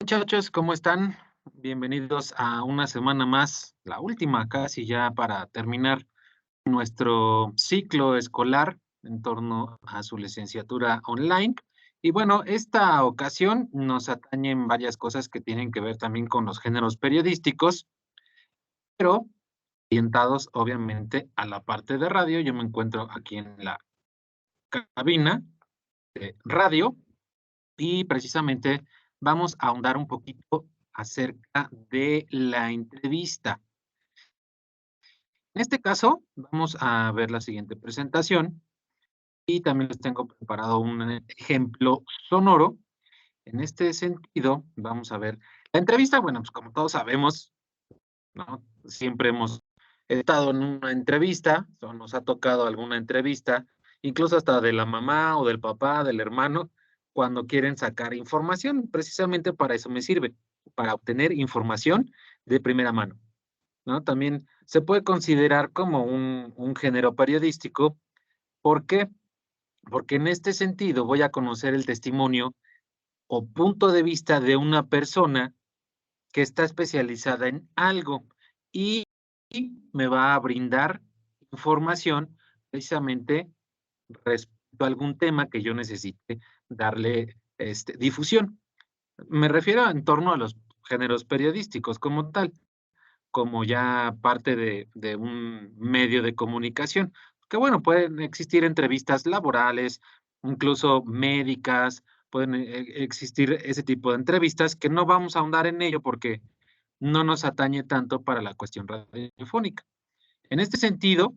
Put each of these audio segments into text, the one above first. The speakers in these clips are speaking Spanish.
Muchachos, ¿cómo están? Bienvenidos a una semana más, la última casi ya para terminar nuestro ciclo escolar en torno a su licenciatura online. Y bueno, esta ocasión nos atañen varias cosas que tienen que ver también con los géneros periodísticos, pero orientados obviamente a la parte de radio. Yo me encuentro aquí en la cabina de radio y precisamente vamos a ahondar un poquito acerca de la entrevista. En este caso, vamos a ver la siguiente presentación y también les tengo preparado un ejemplo sonoro. En este sentido, vamos a ver la entrevista. Bueno, pues como todos sabemos, ¿no? Siempre hemos estado en una entrevista, o nos ha tocado alguna entrevista, incluso hasta de la mamá o del papá, del hermano, cuando quieren sacar información. Precisamente para eso me sirve, para obtener información de primera mano, ¿no? También se puede considerar como un género periodístico. ¿Por qué? Porque en este sentido voy a conocer el testimonio o punto de vista de una persona que está especializada en algo y me va a brindar información precisamente respecto a algún tema que yo necesite darle, difusión. Me refiero en torno a los géneros periodísticos como tal, como ya parte de un medio de comunicación, que bueno, pueden existir entrevistas laborales, incluso médicas, pueden existir ese tipo de entrevistas que no vamos a ahondar en ello porque no nos atañe tanto para la cuestión radiofónica. En este sentido,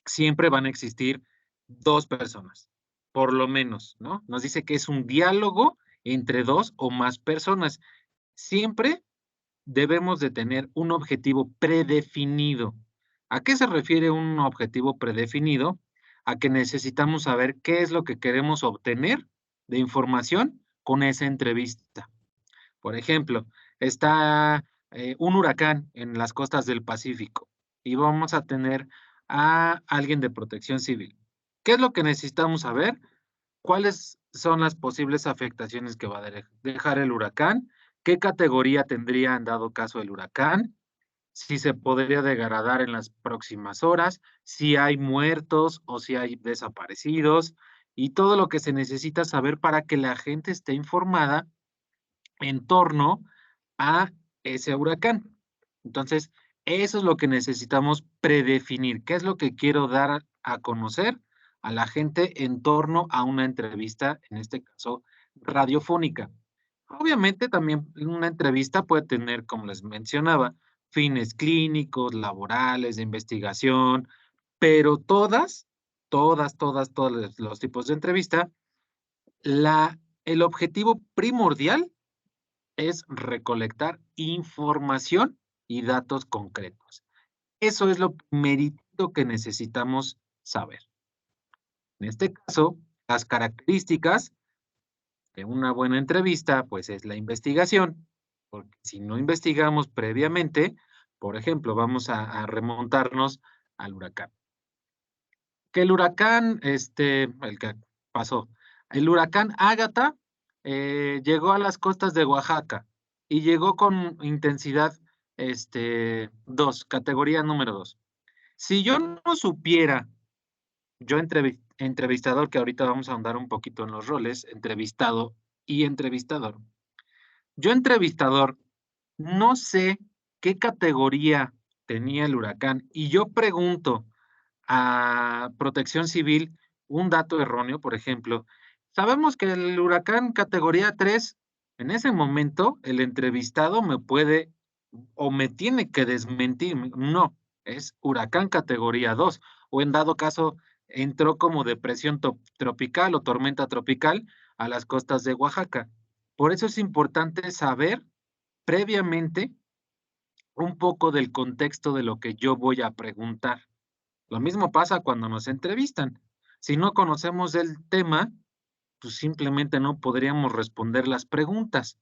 siempre van a existir 2 personas, por lo menos, ¿no? Nos dice que es un diálogo entre 2 o más personas. Siempre debemos de tener un objetivo predefinido. ¿A qué se refiere un objetivo predefinido? A que necesitamos saber qué es lo que queremos obtener de información con esa entrevista. Por ejemplo, está, un huracán en las costas del Pacífico y vamos a tener a alguien de Protección Civil. ¿Qué es lo que necesitamos saber? ¿Cuáles son las posibles afectaciones que va a dejar el huracán? ¿Qué categoría tendría en dado caso el huracán? Si se podría degradar en las próximas horas, si hay muertos o si hay desaparecidos, y todo lo que se necesita saber para que la gente esté informada en torno a ese huracán. Entonces, eso es lo que necesitamos predefinir. ¿Qué es lo que quiero dar a conocer a la gente en torno a una entrevista, en este caso, radiofónica? Obviamente, también una entrevista puede tener, como les mencionaba, fines clínicos, laborales, de investigación, pero todos los tipos de entrevista, el objetivo primordial es recolectar información y datos concretos. Eso es lo primerito que necesitamos saber. En este caso, las características de una buena entrevista, pues es la investigación, porque si no investigamos previamente, por ejemplo, vamos a remontarnos al huracán. Que el huracán, el que pasó, el huracán Ágata llegó a las costas de Oaxaca y llegó con intensidad 2, categoría número 2. Si yo no supiera, yo entrevistador, que ahorita vamos a ahondar un poquito en los roles, entrevistado y entrevistador. Yo entrevistador, no sé qué categoría tenía el huracán y yo pregunto a Protección Civil un dato erróneo, por ejemplo, sabemos que el huracán categoría 3, en ese momento el entrevistado me puede o me tiene que desmentir, no, es huracán categoría 2, o en dado caso entró como depresión tropical o tormenta tropical a las costas de Oaxaca. Por eso es importante saber previamente un poco del contexto de lo que yo voy a preguntar. Lo mismo pasa cuando nos entrevistan. Si no conocemos el tema, pues simplemente no podríamos responder las preguntas.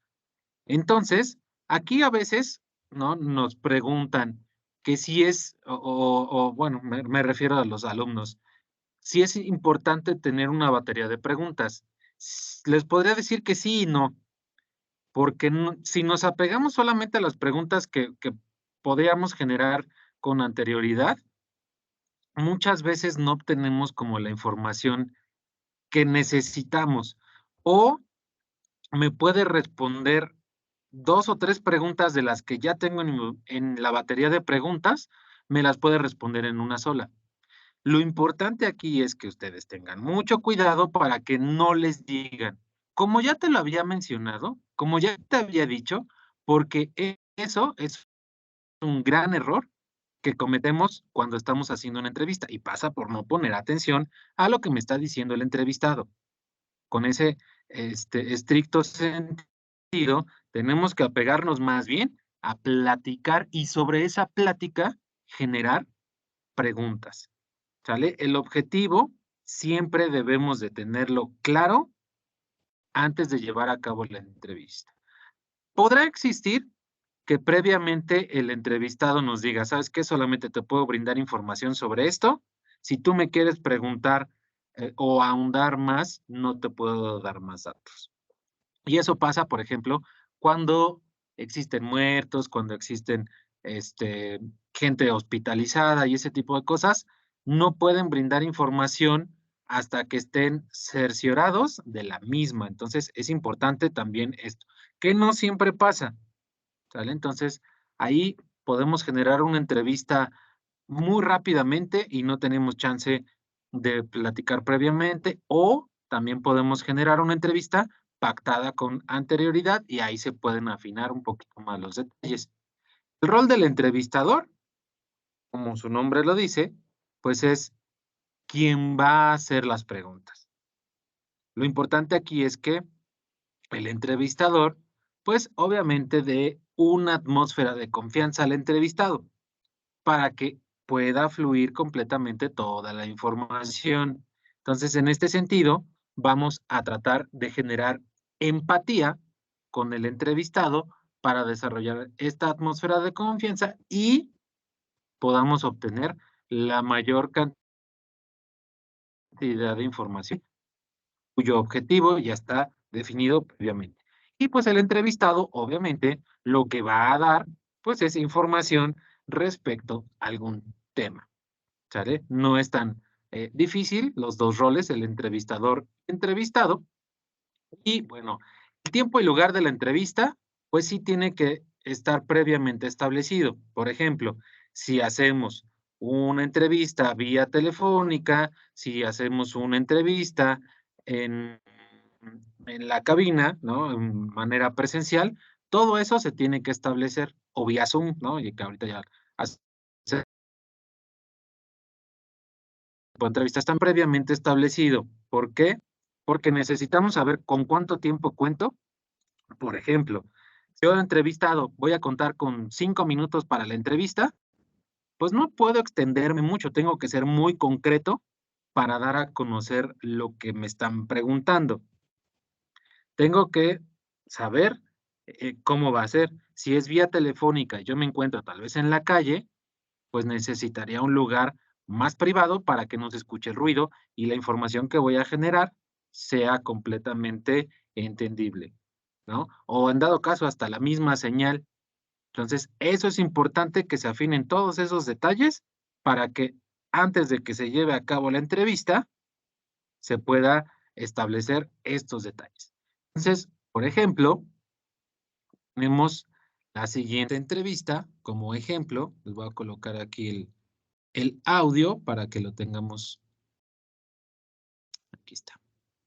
Entonces, aquí a veces, ¿no? Nos preguntan que si es, o bueno, me refiero a los alumnos, si es importante tener una batería de preguntas. Les podría decir que sí y no. porque si nos apegamos solamente a las preguntas que podríamos generar con anterioridad, muchas veces no obtenemos como la información que necesitamos, o me puede responder 2 o 3 preguntas de las que ya tengo en la batería de preguntas, me las puede responder en una sola. Lo importante aquí es que ustedes tengan mucho cuidado para que no les digan, como ya te lo había mencionado, como ya te había dicho, porque eso es un gran error que cometemos cuando estamos haciendo una entrevista y pasa por no poner atención a lo que me está diciendo el entrevistado. Con ese estricto sentido, tenemos que apegarnos más bien a platicar y sobre esa plática generar preguntas. ¿Sale? El objetivo siempre debemos de tenerlo claro antes de llevar a cabo la entrevista. Podrá existir que previamente el entrevistado nos diga, ¿sabes qué? Solamente te puedo brindar información sobre esto. Si tú me quieres preguntar o ahondar más, no te puedo dar más datos. Y eso pasa, por ejemplo, cuando existen muertos, cuando existen gente hospitalizada y ese tipo de cosas, no pueden brindar información hasta que estén cerciorados de la misma. Entonces, es importante también esto, que no siempre pasa, ¿sale? Entonces, ahí podemos generar una entrevista muy rápidamente y no tenemos chance de platicar previamente, o también podemos generar una entrevista pactada con anterioridad y ahí se pueden afinar un poquito más los detalles. El rol del entrevistador, como su nombre lo dice, pues es quien va a hacer las preguntas. Lo importante aquí es que el entrevistador, pues obviamente dé una atmósfera de confianza al entrevistado para que pueda fluir completamente toda la información. Entonces, en este sentido, vamos a tratar de generar empatía con el entrevistado para desarrollar esta atmósfera de confianza y podamos obtener la mayor cantidad de información, cuyo objetivo ya está definido previamente. Y pues el entrevistado, obviamente, lo que va a dar, pues es información respecto a algún tema. ¿Sale? No es tan difícil los dos roles, el entrevistador entrevistado. Y bueno, el tiempo y lugar de la entrevista, pues sí tiene que estar previamente establecido. Por ejemplo, si hacemos una entrevista vía telefónica, si hacemos una entrevista en, en la cabina, ¿no? En manera presencial, todo eso se tiene que establecer, o vía Zoom, ¿no? Y que ahorita ya hace entrevista están previamente establecido. ¿Por qué? Porque necesitamos saber con cuánto tiempo cuento. Por ejemplo, si yo he entrevistado, voy a contar con 5 minutos para la entrevista, pues no puedo extenderme mucho, tengo que ser muy concreto para dar a conocer lo que me están preguntando. Tengo que saber cómo va a ser. Si es vía telefónica, yo me encuentro tal vez en la calle, pues necesitaría un lugar más privado para que no se escuche el ruido y la información que voy a generar sea completamente entendible, ¿no? O en dado caso, hasta la misma señal. Entonces, eso es importante que se afinen todos esos detalles para que antes de que se lleve a cabo la entrevista, se pueda establecer estos detalles. Entonces, por ejemplo, tenemos la siguiente entrevista como ejemplo. Les voy a colocar aquí el audio para que lo tengamos. Aquí está.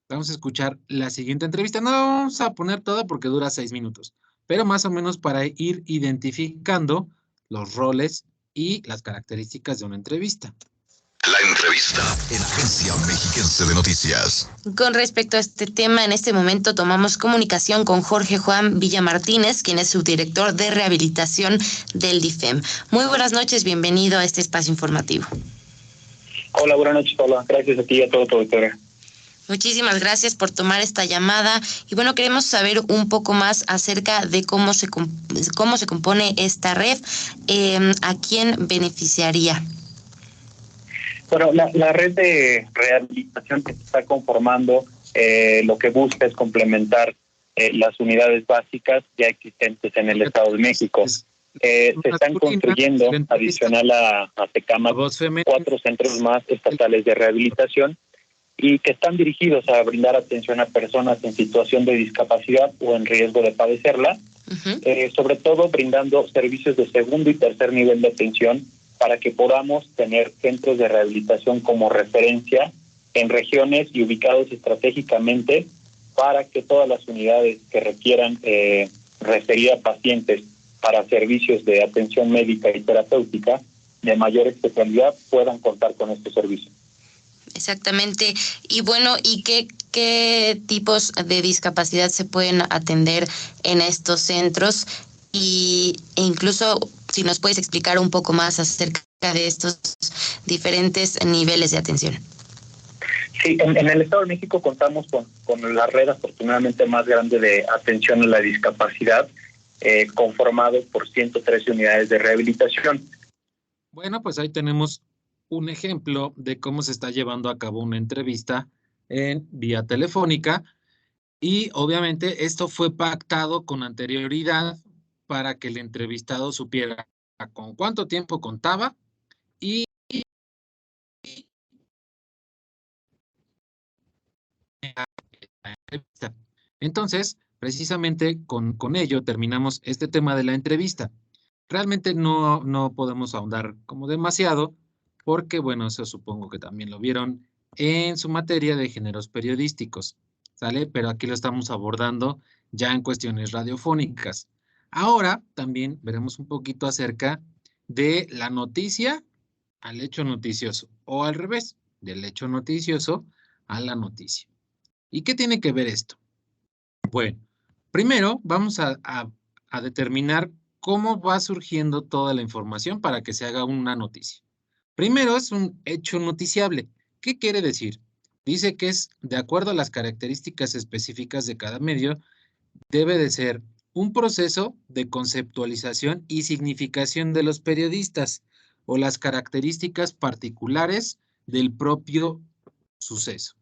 Vamos a escuchar la siguiente entrevista. No vamos a poner toda porque dura 6 minutos, pero más o menos para ir identificando los roles y las características de una entrevista. La entrevista en Agencia Mexiquense de Noticias. Con respecto a este tema, en este momento tomamos comunicación con Jorge Juan Villa Martínez, quien es subdirector de rehabilitación del DIFEM. Muy buenas noches, bienvenido a este espacio informativo. Hola, buenas noches, Paula. Gracias a ti y a todo tu auditorio. Muchísimas gracias por tomar esta llamada. Y bueno, queremos saber un poco más acerca de cómo se compone esta red, a quién beneficiaría. Bueno, la red de rehabilitación que se está conformando lo que busca es complementar las unidades básicas ya existentes en el Estado de México. Se están construyendo, adicional a Tecámac, 4 centros más estatales de rehabilitación y que están dirigidos a brindar atención a personas en situación de discapacidad o en riesgo de padecerla, sobre todo brindando servicios de segundo y tercer nivel de atención para que podamos tener centros de rehabilitación como referencia en regiones y ubicados estratégicamente para que todas las unidades que requieran referir a pacientes para servicios de atención médica y terapéutica de mayor especialidad puedan contar con estos servicios. Exactamente. Y bueno, ¿y qué tipos de discapacidad se pueden atender en estos centros? E incluso si nos puedes explicar un poco más acerca de estos diferentes niveles de atención. Sí, en el Estado de México contamos con la red afortunadamente más grande de atención a la discapacidad, conformado por 113 unidades de rehabilitación. Bueno, pues ahí tenemos un ejemplo de cómo se está llevando a cabo una entrevista en vía telefónica y obviamente esto fue pactado con anterioridad para que el entrevistado supiera con cuánto tiempo contaba y entonces, precisamente con ello terminamos este tema de la entrevista. Realmente no podemos ahondar como demasiado, porque bueno, eso supongo que también lo vieron en su materia de géneros periodísticos, ¿sale? Pero aquí lo estamos abordando ya en cuestiones radiofónicas. Ahora también veremos un poquito acerca de la noticia al hecho noticioso, o al revés, del hecho noticioso a la noticia. ¿Y qué tiene que ver esto? Bueno, primero vamos a determinar cómo va surgiendo toda la información para que se haga una noticia. Primero es un hecho noticiable. ¿Qué quiere decir? Dice que es de acuerdo a las características específicas de cada medio, debe de ser un proceso de conceptualización y significación de los periodistas o las características particulares del propio suceso.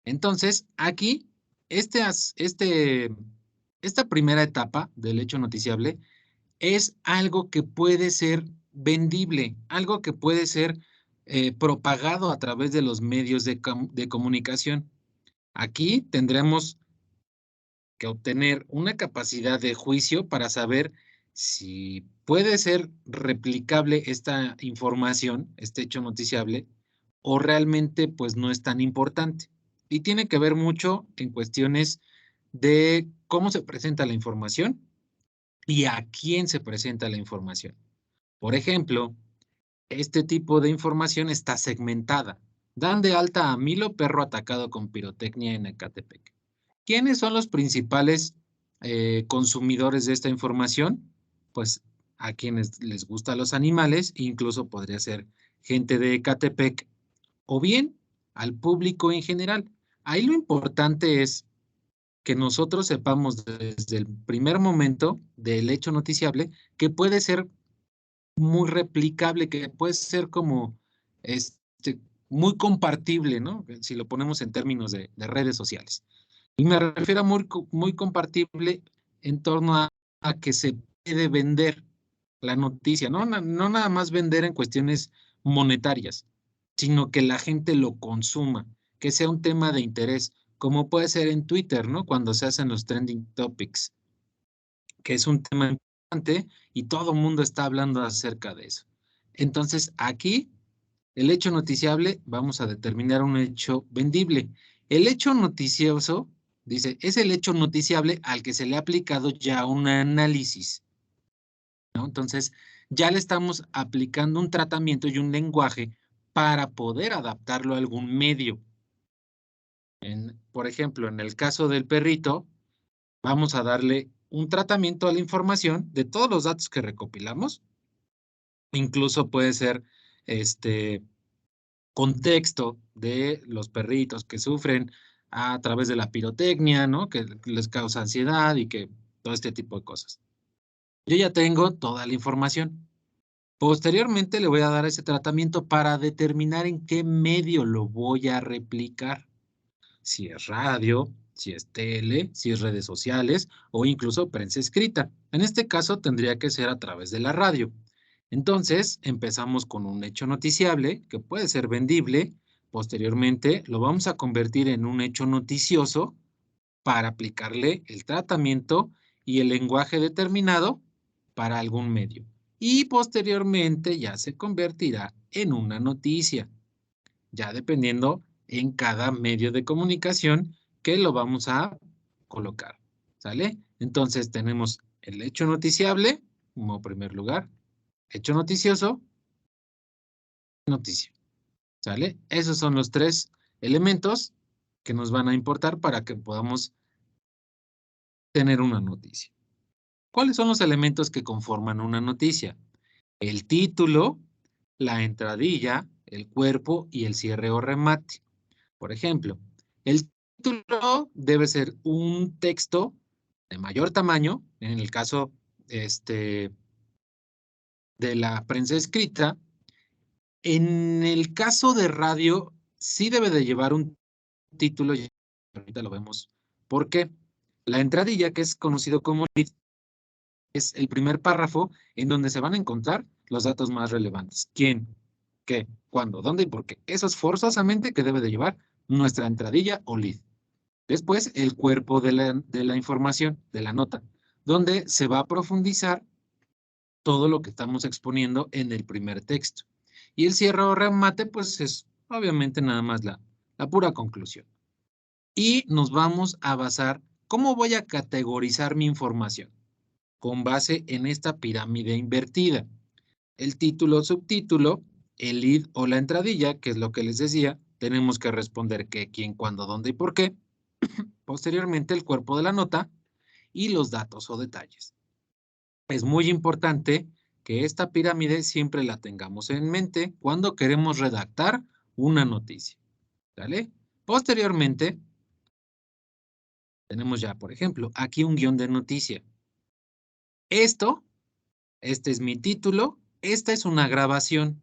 Entonces, aquí, esta primera etapa del hecho noticiable es algo que puede ser vendible, algo que puede ser propagado a través de los medios de comunicación. Aquí tendremos que obtener una capacidad de juicio para saber si puede ser replicable esta información, este hecho noticiable, o realmente pues no es tan importante. Y tiene que ver mucho en cuestiones de cómo se presenta la información y a quién se presenta la información. Por ejemplo, este tipo de información está segmentada. Dan de alta a Milo, perro atacado con pirotecnia en Ecatepec. ¿Quiénes son los principales consumidores de esta información? Pues a quienes les gustan los animales, incluso podría ser gente de Ecatepec, o bien al público en general. Ahí lo importante es que nosotros sepamos desde el primer momento del hecho noticiable que puede ser muy replicable, que puede ser como muy compartible, ¿no? Si lo ponemos en términos de redes sociales. Y me refiero a muy compartible en torno a que se puede vender la noticia, no nada más vender en cuestiones monetarias, sino que la gente lo consuma, que sea un tema de interés, como puede ser en Twitter, ¿no? Cuando se hacen los trending topics, que es un tema importante y todo el mundo está hablando acerca de eso. Entonces, aquí, el hecho noticiable, vamos a determinar un hecho vendible. El hecho noticioso, dice, es el hecho noticiable al que se le ha aplicado ya un análisis, ¿no? Entonces, ya le estamos aplicando un tratamiento y un lenguaje para poder adaptarlo a algún medio. Por ejemplo, en el caso del perrito, vamos a darle un tratamiento a la información de todos los datos que recopilamos. Incluso puede ser contexto de los perritos que sufren a través de la pirotecnia, ¿no? Que les causa ansiedad y que todo este tipo de cosas. Yo ya tengo toda la información. Posteriormente le voy a dar ese tratamiento para determinar en qué medio lo voy a replicar. Si es radio, si es tele, si es redes sociales o incluso prensa escrita. En este caso tendría que ser a través de la radio. Entonces, empezamos con un hecho noticiable que puede ser vendible. Posteriormente, lo vamos a convertir en un hecho noticioso para aplicarle el tratamiento y el lenguaje determinado para algún medio. Y posteriormente ya se convertirá en una noticia, ya dependiendo en cada medio de comunicación que lo vamos a colocar. ¿Sale? Entonces tenemos el hecho noticiable como primer lugar, hecho noticioso, noticia. ¿Sale? Esos son los tres elementos que nos van a importar para que podamos tener una noticia. ¿Cuáles son los elementos que conforman una noticia? El título, la entradilla, el cuerpo y el cierre o remate. Por ejemplo, el título debe ser un texto de mayor tamaño, en el caso de la prensa escrita. En el caso de radio, sí debe de llevar un título, y ahorita lo vemos. ¿Por qué? La entradilla, que es conocido como lead, es el primer párrafo en donde se van a encontrar los datos más relevantes. ¿Quién? ¿Qué? ¿Cuándo? ¿Dónde y por qué? Eso es forzosamente que debe de llevar nuestra entradilla o lead. Después, el cuerpo de la información, de la nota, donde se va a profundizar todo lo que estamos exponiendo en el primer texto. Y el cierre o remate, pues es obviamente nada más la pura conclusión. Y nos vamos a basar, ¿cómo voy a categorizar mi información? Con base en esta pirámide invertida. El título, subtítulo, el lead o la entradilla, que es lo que les decía, tenemos que responder qué, quién, cuándo, dónde y por qué. Posteriormente, el cuerpo de la nota y los datos o detalles. Es muy importante que esta pirámide siempre la tengamos en mente cuando queremos redactar una noticia. ¿Vale? Posteriormente, tenemos ya, por ejemplo, aquí un guión de noticia. Este es mi título, esta es una grabación.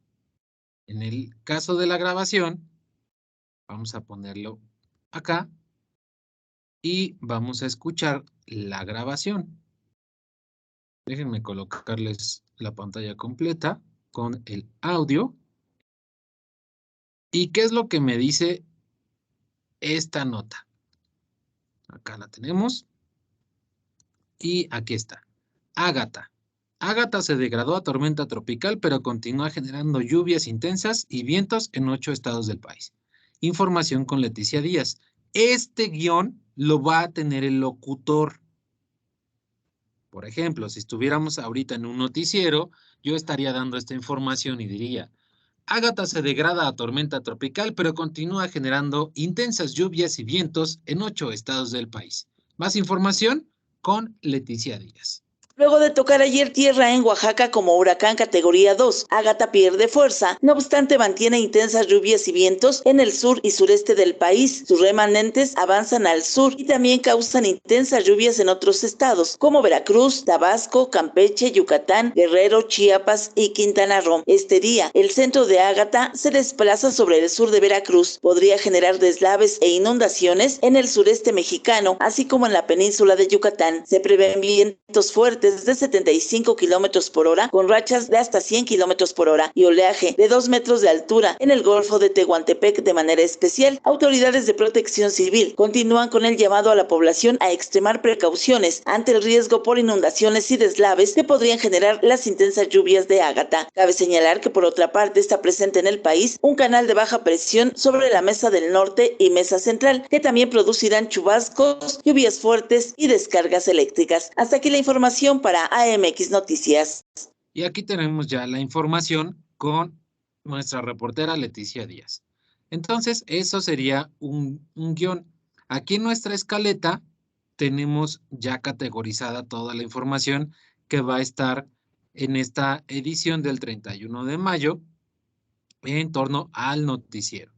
En el caso de la grabación, vamos a ponerlo acá y vamos a escuchar la grabación. Déjenme colocarles la pantalla completa con el audio. ¿Y qué es lo que me dice esta nota? Acá la tenemos. Y aquí está. Ágata. Ágata se degradó a tormenta tropical, pero continúa generando lluvias intensas y vientos en 8 estados del país. Información con Leticia Díaz. Este guión lo va a tener el locutor. Por ejemplo, si estuviéramos ahorita en un noticiero, yo estaría dando esta información y diría: Ágata se degrada a tormenta tropical, pero continúa generando intensas lluvias y vientos en 8 estados del país. Más información con Leticia Díaz. Luego de tocar ayer tierra en Oaxaca como huracán categoría 2, Ágata pierde fuerza, no obstante mantiene intensas lluvias y vientos en el sur y sureste del país. Sus remanentes avanzan al sur y también causan intensas lluvias en otros estados como Veracruz, Tabasco, Campeche, Yucatán, Guerrero, Chiapas y Quintana Roo. Este día, el centro de Ágata se desplaza sobre el sur de Veracruz. Podría generar deslaves e inundaciones en el sureste mexicano, así como en la península de Yucatán. Se prevén vientos fuertes de 75 kilómetros por hora, con rachas de hasta 100 kilómetros por hora y oleaje de 2 metros de altura en el Golfo de Tehuantepec. De manera especial, autoridades de protección civil continúan con el llamado a la población a extremar precauciones ante el riesgo por inundaciones y deslaves que podrían generar las intensas lluvias de Ágata. Cabe señalar que por otra parte está presente en el país un canal de baja presión sobre la Mesa del Norte y Mesa Central, que también producirán chubascos, lluvias fuertes y descargas eléctricas. Hasta aquí la información para AMX Noticias. Y aquí tenemos ya la información con nuestra reportera Leticia Díaz. Entonces, eso sería un guión. Aquí en nuestra escaleta tenemos ya categorizada toda la información que va a estar en esta edición del 31 de mayo en torno al noticiero.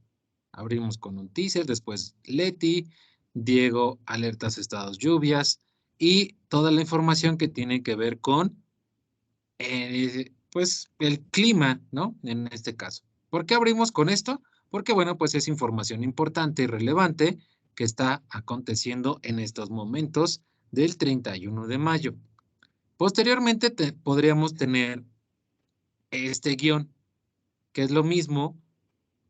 Abrimos con un teaser, después Leti, Diego, alertas, estados, lluvias y toda la información que tiene que ver con pues el clima, ¿no? En este caso. ¿Por qué abrimos con esto? Porque, bueno, pues es información importante y relevante que está aconteciendo en estos momentos del 31 de mayo. Posteriormente podríamos tener este guión, que es lo mismo,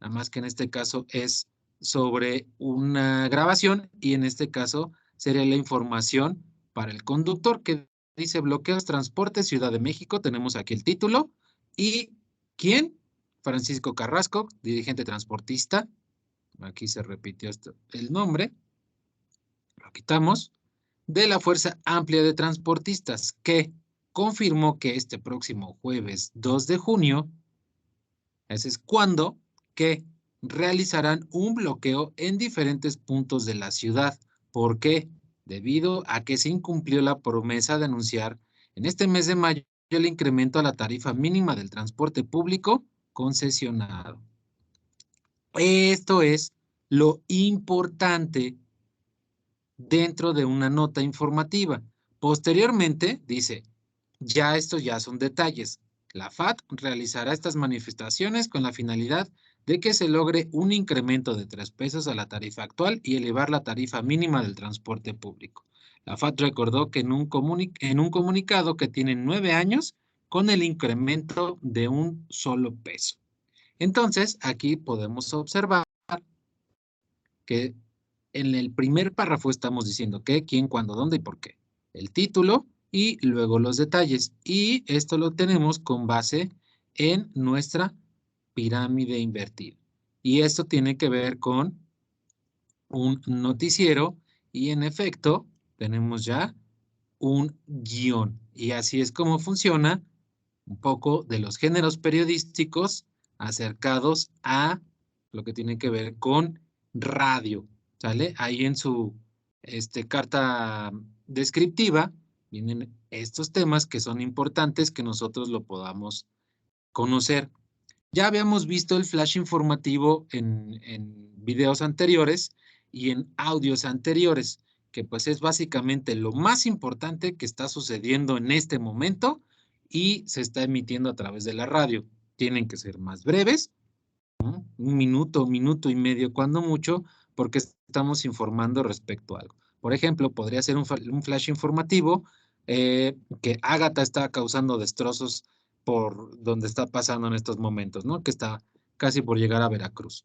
nada más que en este caso es sobre una grabación y en este caso sería la información para el conductor que dice bloqueos, transporte, Ciudad de México. Tenemos aquí el título y ¿quién? Francisco Carrasco, dirigente transportista. Aquí se repitió el nombre. Lo quitamos. De la Fuerza Amplia de Transportistas, que confirmó que este próximo jueves 2 de junio, ese es cuando, que realizarán un bloqueo en diferentes puntos de la ciudad. ¿Por qué? Debido a que se incumplió la promesa de anunciar en este mes de mayo el incremento a la tarifa mínima del transporte público concesionado. Esto es lo importante dentro de una nota informativa. Posteriormente, dice, ya estos ya son detalles. La FAT realizará estas manifestaciones con la finalidad de que se logre un incremento de 3 pesos a la tarifa actual y elevar la tarifa mínima del transporte público. La FAT recordó que en un comunicado que tienen 9 años con el incremento de un solo peso. Entonces, aquí podemos observar que en el primer párrafo estamos diciendo qué, quién, cuándo, dónde y por qué. El título y luego los detalles. Y esto lo tenemos con base en nuestra pirámide invertida. Y esto tiene que ver con un noticiero y en efecto tenemos ya un guión. Y así es como funciona un poco de los géneros periodísticos acercados a lo que tiene que ver con radio, ¿sale? Ahí en su carta descriptiva vienen estos temas que son importantes que nosotros lo podamos conocer. Ya habíamos visto el flash informativo en videos anteriores y en audios anteriores, que pues es básicamente lo más importante que está sucediendo en este momento y se está emitiendo a través de la radio. Tienen que ser más breves, ¿no? Un minuto y medio cuando mucho, porque estamos informando respecto a algo. Por ejemplo, podría ser un flash informativo que Ágata está causando destrozos por donde está pasando en estos momentos, ¿no? Que está casi por llegar a Veracruz.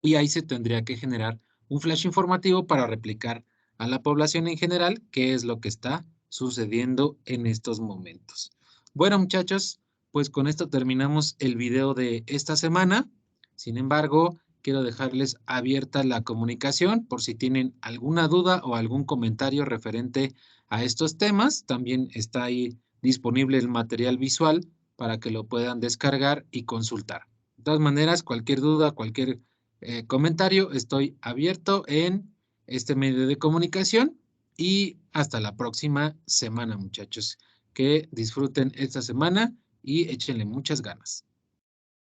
Y ahí se tendría que generar un flash informativo para replicar a la población en general qué es lo que está sucediendo en estos momentos. Bueno, muchachos, pues con esto terminamos el video de esta semana. Sin embargo, quiero dejarles abierta la comunicación por si tienen alguna duda o algún comentario referente a estos temas. También está ahí disponible el material visual para que lo puedan descargar y consultar. De todas maneras, cualquier duda, cualquier comentario, estoy abierto en este medio de comunicación y hasta la próxima semana, muchachos. Que disfruten esta semana y échenle muchas ganas.